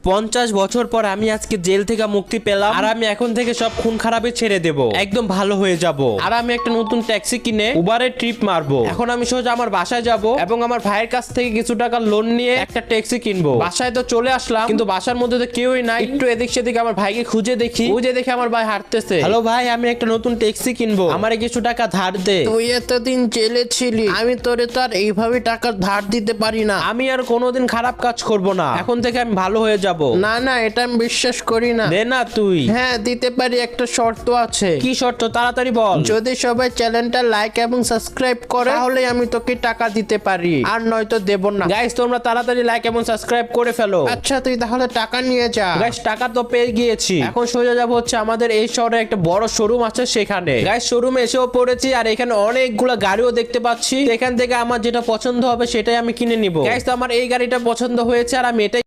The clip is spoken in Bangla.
50 বছর পর আমি আজকে জেল থেকে মুক্তি পেলাম আর আমি এখন থেকে সব খুন খারাপে ছেড়ে দেব, একদম ভালো হয়ে যাব। আর আমি একটা নতুন ট্যাক্সি কিনে উবারে ট্রিপ মারবো। এখন আমি সোজা আমার বাসায় যাব এবং আমার ভাইয়ের কাছ থেকে কিছু টাকা লোন নিয়ে একটা ট্যাক্সি কিনবো। বাসায় তো চলে আসলাম, কিন্তু বাসার মধ্যে তো কেউই নাই। একটু এদিক সেদিক আমার ভাইকে খুঁজে দেখি, খুঁজে দেখে আমার ভাই হাঁটতেছে। হ্যালো ভাই, আমি একটা নতুন ট্যাক্সি কিনবো, আমারে কিছু টাকা ধার দে। তুই এতদিন জেলে ছিলি, আমি তোরে তো আর এইভাবে টাকা ধার দিতে পারি না। আমি আর কোনোদিন খারাপ কাজ করব না, এখন থেকে আমি ভালো হয়ে যাব। না না, এটা আমি বিশ্বাস করি না। দে না তুই। হ্যাঁ দিতে পারি, একটা শর্ত আছে। কি শর্ত? তাড়াতাড়ি বল। যদি সবাই চ্যানেলটা লাইক এবং সাবস্ক্রাইব করে তাহলে আমি তোকে টাকা দিতে পারি, আর নয়তো দেব না। গাইস তোমরা তাড়াতাড়ি লাইক এবং সাবস্ক্রাইব করে ফেলো। আচ্ছা তুই তাহলে টাকা নিয়ে যা। গাইস টাকা তো পেয়ে গিয়েছি, এখন সোজা যাব হচ্ছে আমাদের এই শহরে একটা বড় শোরুম আছে সেখানে। গাইস শোরুমে এসেও পড়েছি আর এখানে অনেকগুলো গাড়িও দেখতে পাচ্ছি। এখান থেকে আমার যেটা পছন্দ হবে সেটাই আমি কিনে নিব। গাইস আমার এই গাড়িটা পছন্দ হয়েছে আর আমি এটাই